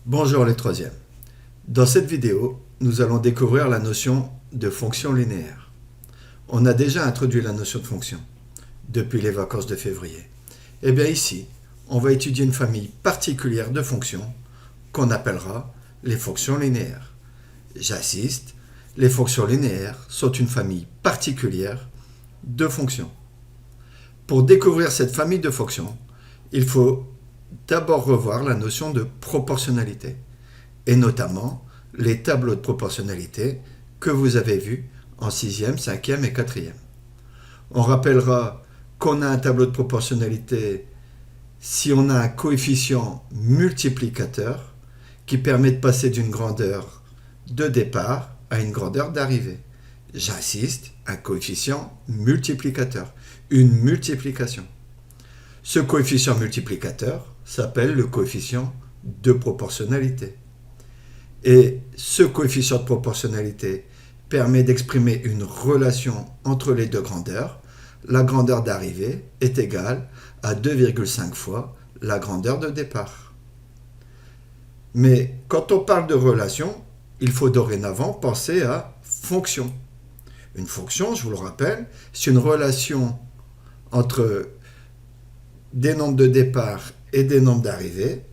Bonjour les troisièmes. Dans cette vidéo, nous allons découvrir la notion de fonction linéaire. On a déjà introduit la notion de fonction depuis les vacances de février. Et bien ici, on va étudier une famille particulière de fonctions qu'on appellera les fonctions linéaires. J'insiste, les fonctions linéaires sont une famille particulière de fonctions. Pour découvrir cette famille de fonctions, il faut d'abord revoir la notion de proportionnalité, et notamment les tableaux de proportionnalité que vous avez vus en 6e, 5e et 4e. On rappellera qu'on a un tableau de proportionnalité si on a un coefficient multiplicateur qui permet de passer d'une grandeur de départ à une grandeur d'arrivée. J'insiste, un coefficient multiplicateur, une multiplication. Ce coefficient multiplicateur s'appelle le coefficient de proportionnalité. Et ce coefficient de proportionnalité permet d'exprimer une relation entre les deux grandeurs. La grandeur d'arrivée est égale à 2,5 fois la grandeur de départ. Mais quand on parle de relation, il faut dorénavant penser à fonction. Une fonction, je vous le rappelle, c'est une relation entre des nombres de départ et des nombres d'arrivée,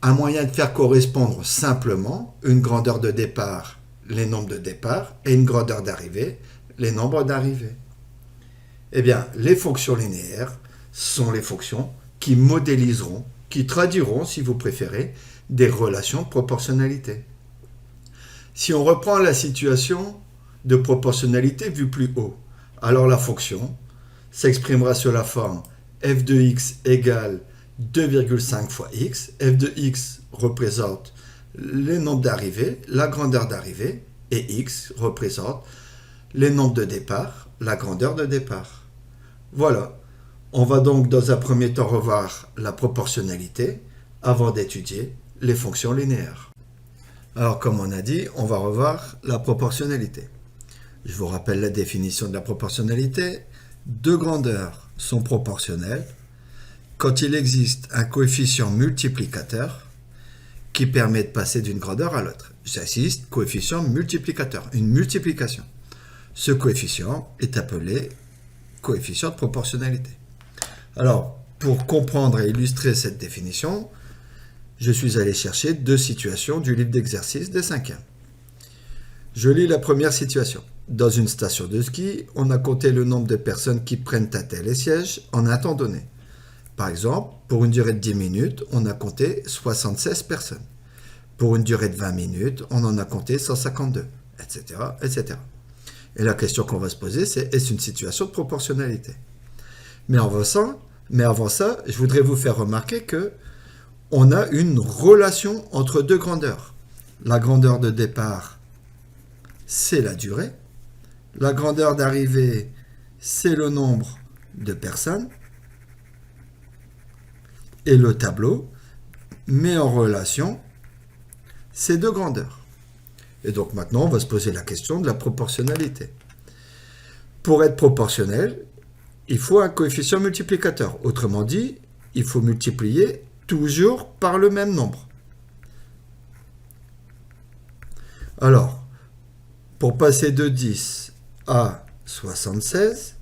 un moyen de faire correspondre simplement une grandeur de départ, les nombres de départ, et une grandeur d'arrivée, les nombres d'arrivée. Eh bien, les fonctions linéaires sont les fonctions qui modéliseront, qui traduiront, si vous préférez, des relations de proportionnalité. Si on reprend la situation de proportionnalité vue plus haut, alors la fonction s'exprimera sur la forme f de x égale 2,5 fois x. F de x représente les nombres d'arrivée, la grandeur d'arrivée, et x représente les nombres de départ, la grandeur de départ. Voilà, on va donc dans un premier temps revoir la proportionnalité avant d'étudier les fonctions linéaires. Alors comme on a dit, on va revoir la proportionnalité. Je vous rappelle la définition de la proportionnalité. Deux grandeurs sont proportionnelles quand il existe un coefficient multiplicateur qui permet de passer d'une grandeur à l'autre. J'insiste, coefficient multiplicateur, une multiplication. Ce coefficient est appelé coefficient de proportionnalité. Alors, pour comprendre et illustrer cette définition, je suis allé chercher deux situations du livre d'exercice des 5e. Je lis la première situation. Dans une station de ski, on a compté le nombre de personnes qui prennent attelle et siège en un temps donné. Par exemple, pour une durée de 10 minutes, on a compté 76 personnes. Pour une durée de 20 minutes, on en a compté 152, etc., etc. Et la question qu'on va se poser, c'est est-ce une situation de proportionnalité? Mais avant ça, je voudrais vous faire remarquer que on a une relation entre deux grandeurs. La grandeur de départ, c'est la durée. La grandeur d'arrivée, c'est le nombre de personnes. Et le tableau met en relation ces deux grandeurs. Et donc maintenant, on va se poser la question de la proportionnalité. Pour être proportionnel, il faut un coefficient multiplicateur. Autrement dit, il faut multiplier toujours par le même nombre. Alors, pour passer de 10 à 76,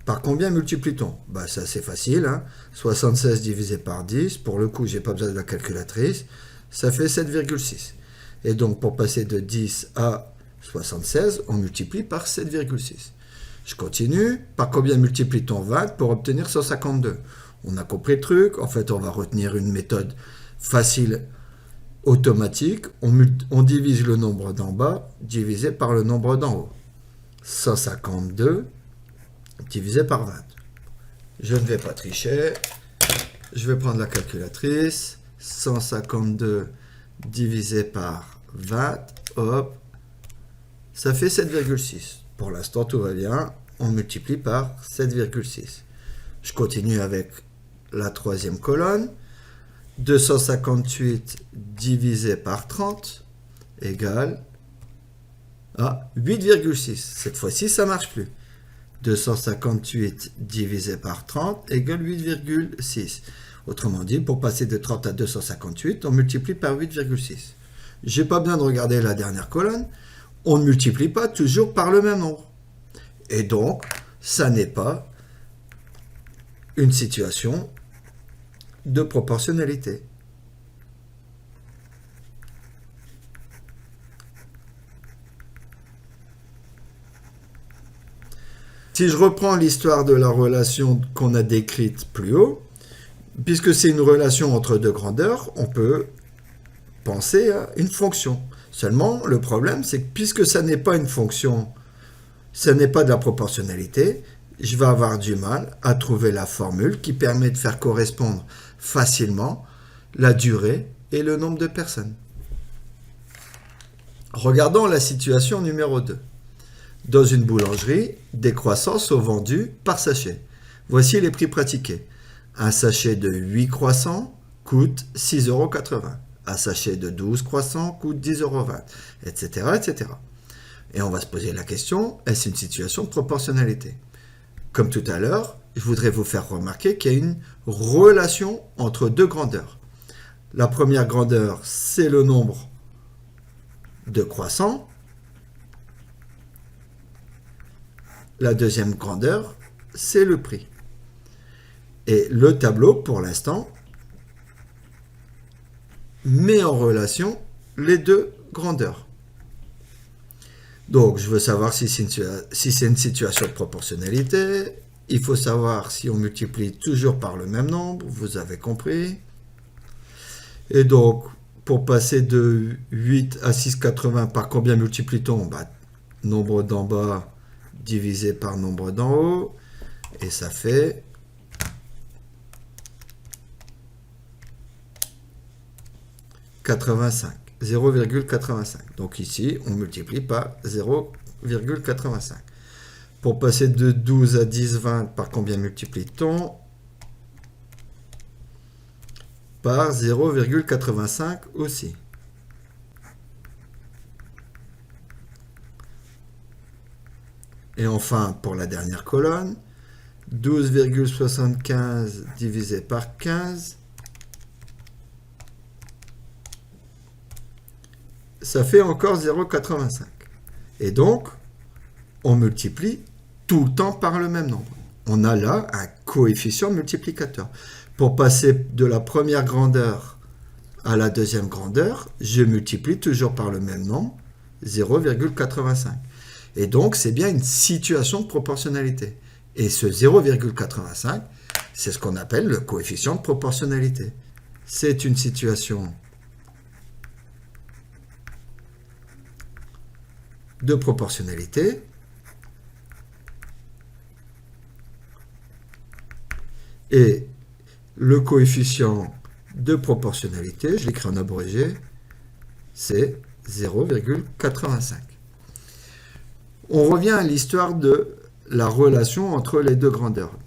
par combien multiplie-t-on? Ça c'est facile, hein. 76 divisé par 10, pour le coup j'ai pas besoin de la calculatrice, ça fait 7,6. Et donc pour passer de 10 à 76, on multiplie par 7,6. Je continue, par combien multiplie-t-on 20 pour obtenir 152? On a compris le truc, en fait on va retenir une méthode facile, automatique, on divise le nombre d'en bas divisé par le nombre d'en haut. 152 divisé par 20. Je ne vais pas tricher, je vais prendre la calculatrice, 152 divisé par 20, hop, ça fait 7,6. Pour l'instant tout va bien, on multiplie par 7,6. Je continue avec la troisième colonne, 258 divisé par 30 égale à 8,6. Cette fois-ci, ça ne marche plus. 258 divisé par 30 égale 8,6. Autrement dit, pour passer de 30 à 258, on multiplie par 8,6. Je n'ai pas besoin de regarder la dernière colonne. On ne multiplie pas toujours par le même nombre. Et donc, ça n'est pas une situation de proportionnalité. Si je reprends l'histoire de la relation qu'on a décrite plus haut, puisque c'est une relation entre deux grandeurs, on peut penser à une fonction. Seulement, le problème, c'est que puisque ça n'est pas une fonction, ça n'est pas de la proportionnalité, je vais avoir du mal à trouver la formule qui permet de faire correspondre facilement la durée et le nombre de personnes. Regardons la situation numéro 2. Dans une boulangerie, des croissants sont vendus par sachet. Voici les prix pratiqués. Un sachet de 8 croissants coûte 6,80 €. Un sachet de 12 croissants coûte 10,20 €, etc., etc. Et on va se poser la question, est-ce une situation de proportionnalité? Comme tout à l'heure, je voudrais vous faire remarquer qu'il y a une relation entre deux grandeurs. La première grandeur, c'est le nombre de croissants. La deuxième grandeur, c'est le prix. Et le tableau, pour l'instant, met en relation les deux grandeurs. Donc, je veux savoir si c'est une situation de proportionnalité. Il faut savoir si on multiplie toujours par le même nombre, vous avez compris. Et donc, pour passer de 8 à 6,80, par combien multiplie-t-on? Nombre d'en bas divisé par nombre d'en haut, et ça fait 85, 0,85. Donc ici, on multiplie par 0,85. Pour passer de 12 à 10, 20, par combien multiplie-t-on? Par 0,85 aussi. Et enfin, pour la dernière colonne, 12,75 divisé par 15, ça fait encore 0,85. Et donc, on multiplie tout le temps par le même nombre. On a là un coefficient multiplicateur. Pour passer de la première grandeur à la deuxième grandeur, je multiplie toujours par le même nombre, 0,85. Et donc, c'est bien une situation de proportionnalité. Et ce 0,85, c'est ce qu'on appelle le coefficient de proportionnalité. C'est une situation de proportionnalité. Et le coefficient de proportionnalité, je l'écris en abrégé, c'est 0,85. On revient à l'histoire de la relation entre les deux grandeurs.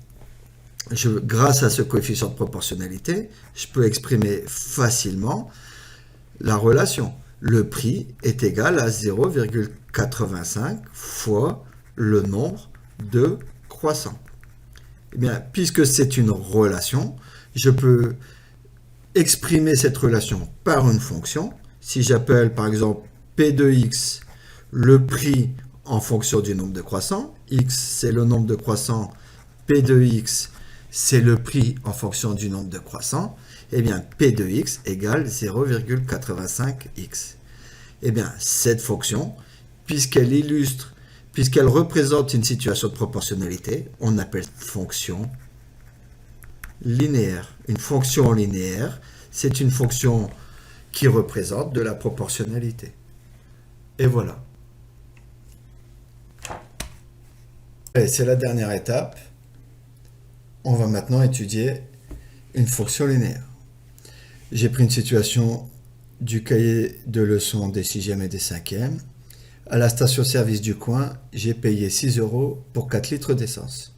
Grâce à ce coefficient de proportionnalité, je peux exprimer facilement la relation. Le prix est égal à 0,85 fois le nombre de croissants. Eh bien, puisque c'est une relation, je peux exprimer cette relation par une fonction. Si j'appelle par exemple P de x le prix en fonction du nombre de croissants, x c'est le nombre de croissants, P de x c'est le prix en fonction du nombre de croissants, eh bien P de x égale 0,85x. Eh bien cette fonction, puisqu'elle représente une situation de proportionnalité, on appelle fonction linéaire. Une fonction linéaire, c'est une fonction qui représente de la proportionnalité. Et voilà. Et c'est la dernière étape. On va maintenant étudier une fonction linéaire. J'ai pris une situation du cahier de leçons des 6e et des 5e. À la station-service du coin, j'ai payé 6 € pour 4 litres d'essence.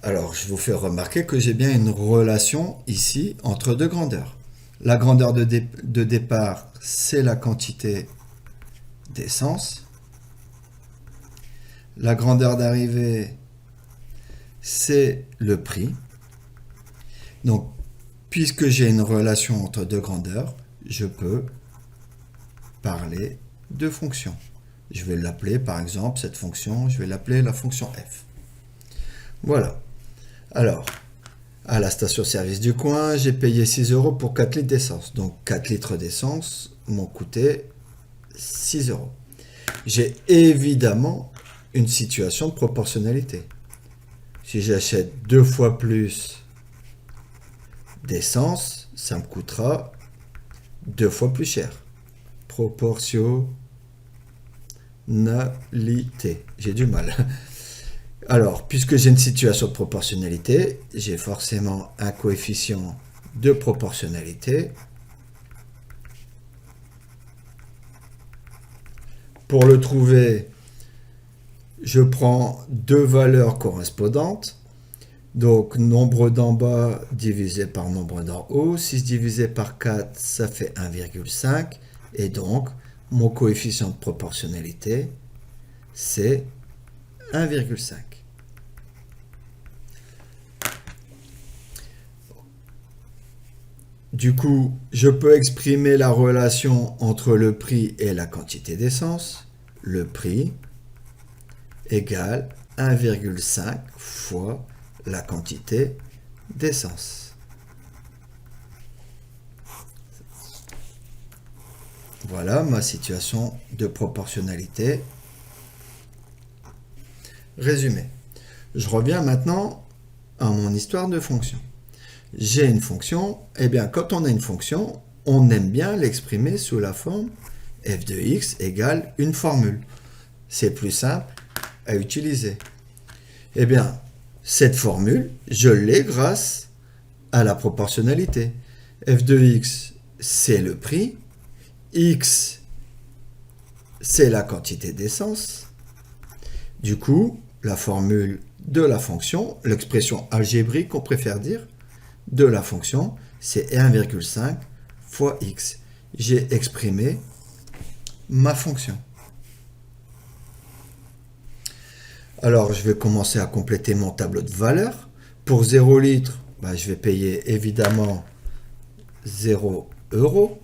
Alors, je vous fais remarquer que j'ai bien une relation ici entre deux grandeurs. La grandeur de départ, c'est la quantité d'essence. La grandeur d'arrivée, c'est le prix. Donc, puisque j'ai une relation entre deux grandeurs, je peux parler de fonction. Je vais l'appeler, par exemple, cette fonction, je vais l'appeler la fonction f. Voilà. Alors, à la station-service du coin, j'ai payé 6 € pour 4 litres d'essence. Donc, 4 litres d'essence m'ont coûté 6 €. J'ai évidemment une situation de proportionnalité. Si j'achète 2 fois plus d'essence, ça me coûtera 2 fois plus cher. Proportionnalité. J'ai du mal. Alors, puisque j'ai une situation de proportionnalité, j'ai forcément un coefficient de proportionnalité. Pour le trouver, je prends deux valeurs correspondantes. Donc, nombre d'en bas divisé par nombre d'en haut. 6 divisé par 4, ça fait 1,5. Et donc, mon coefficient de proportionnalité, c'est 1,5. Du coup, je peux exprimer la relation entre le prix et la quantité d'essence. Le prix égale 1,5 fois la quantité d'essence. Voilà ma situation de proportionnalité résumée. Je reviens maintenant à mon histoire de fonction. J'ai une fonction, et bien quand on a une fonction, on aime bien l'exprimer sous la forme f de x égale une formule. C'est plus simple à utiliser. Eh bien, cette formule, je l'ai grâce à la proportionnalité. F de x, c'est le prix. X, c'est la quantité d'essence. Du coup, la formule de la fonction, l'expression algébrique, on préfère dire, de la fonction, c'est 1,5 fois x. J'ai exprimé ma fonction. Alors, je vais commencer à compléter mon tableau de valeurs. Pour 0 litre, je vais payer évidemment 0 €.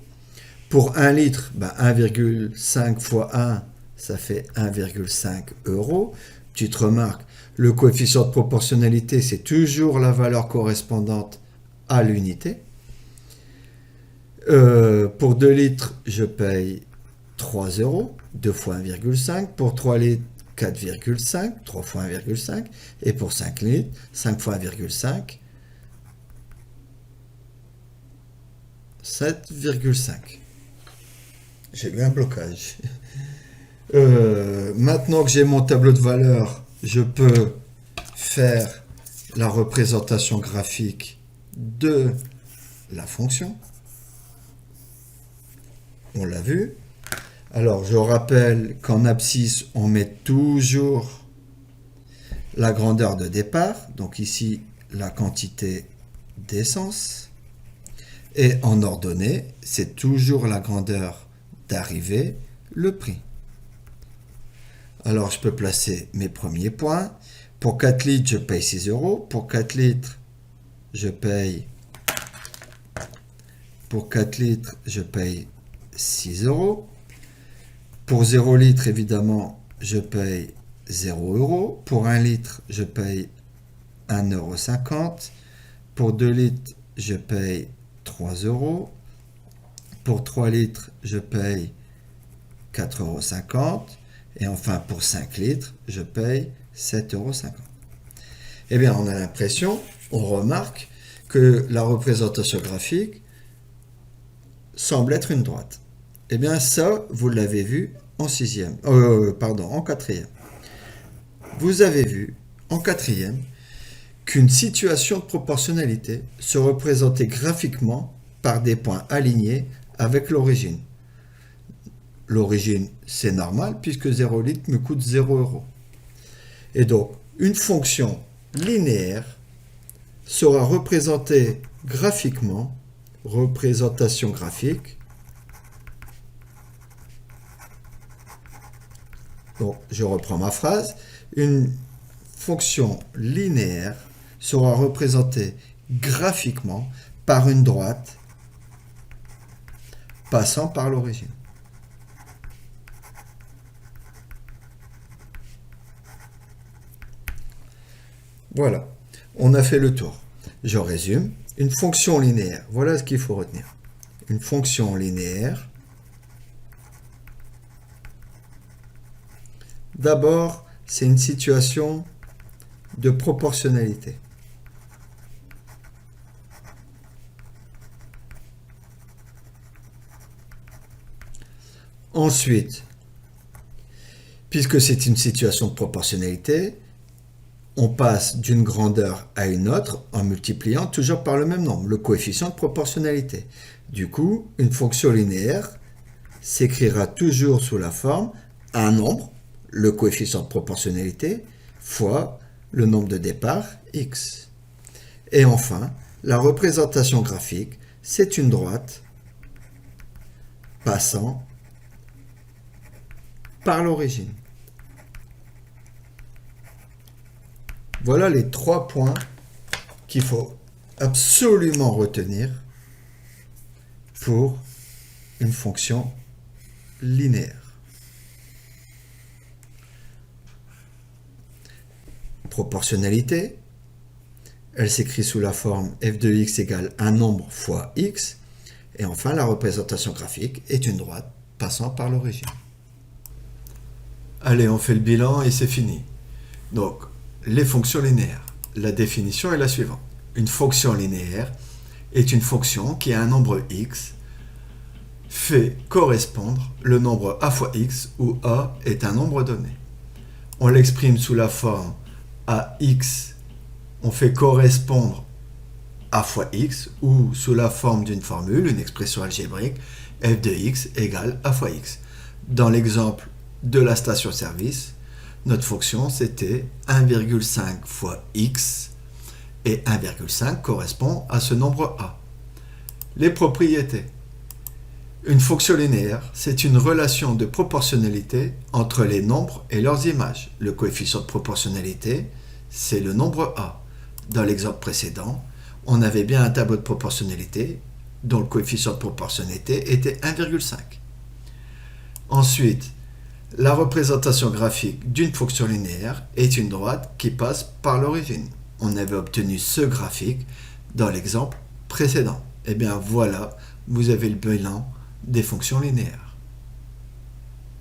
Pour 1 litre, 1,5 fois 1, ça fait 1,5 €. Petite remarque, le coefficient de proportionnalité, c'est toujours la valeur correspondante à l'unité. Pour 2 litres, je paye 3 €, 2 fois 1,5. Pour 3 litres, 4,5, 3 fois 1,5. Et pour 5 litres, 5 fois 1,5, 7,5. J'ai eu un blocage. Maintenant que j'ai mon tableau de valeurs, je peux faire la représentation graphique de la fonction. On l'a vu. Alors, je rappelle qu'en abscisse, on met toujours la grandeur de départ. Donc ici, la quantité d'essence. Et en ordonnée, c'est toujours la grandeur d'arrivée, le prix. Alors, je peux placer mes premiers points. Pour 4 litres, je paye 6 €. Pour 4 litres, je paye 6 €. Pour 0 litre, évidemment, je paye 0 €. Pour 1 litre, je paye 1,50 €. Pour 2 litres, je paye 3 €. Pour 3 litres, je paye 4,50 €. Et enfin, pour 5 litres, je paye 7,50 €. Eh bien, on a l'impression, on remarque que la représentation graphique semble être une droite. Eh bien, ça, vous l'avez vu en en quatrième. Vous avez vu en quatrième qu'une situation de proportionnalité se représentait graphiquement par des points alignés avec l'origine. L'origine, c'est normal puisque 0 litre me coûte 0 €. Et donc, une fonction linéaire sera représentée graphiquement, représentation graphique. Donc, je reprends ma phrase. Une fonction linéaire sera représentée graphiquement par une droite passant par l'origine. Voilà, on a fait le tour. Je résume. Une fonction linéaire, voilà ce qu'il faut retenir. Une fonction linéaire, d'abord, c'est une situation de proportionnalité. Ensuite, puisque c'est une situation de proportionnalité, on passe d'une grandeur à une autre en multipliant toujours par le même nombre, le coefficient de proportionnalité. Du coup, une fonction linéaire s'écrira toujours sous la forme un nombre, le coefficient de proportionnalité, fois le nombre de départ, x. Et enfin, la représentation graphique, c'est une droite passant par l'origine. Voilà les 3 points qu'il faut absolument retenir pour une fonction linéaire. Proportionnalité, elle s'écrit sous la forme f de x égale un nombre fois x. Et enfin, la représentation graphique est une droite passant par l'origine. Allez, on fait le bilan et c'est fini. Donc, les fonctions linéaires. La définition est la suivante. Une fonction linéaire est une fonction qui a un nombre x fait correspondre le nombre a fois x où a est un nombre donné. On l'exprime sous la forme ax, on fait correspondre a fois x ou sous la forme d'une formule, une expression algébrique, f de x égale a fois x. Dans l'exemple de la station-service, notre fonction, c'était 1,5 fois x, et 1,5 correspond à ce nombre a. Les propriétés. Une fonction linéaire, c'est une relation de proportionnalité entre les nombres et leurs images. Le coefficient de proportionnalité, c'est le nombre a. Dans l'exemple précédent, on avait bien un tableau de proportionnalité dont le coefficient de proportionnalité était 1,5. Ensuite, la représentation graphique d'une fonction linéaire est une droite qui passe par l'origine. On avait obtenu ce graphique dans l'exemple précédent. Et bien voilà, vous avez le bilan des fonctions linéaires.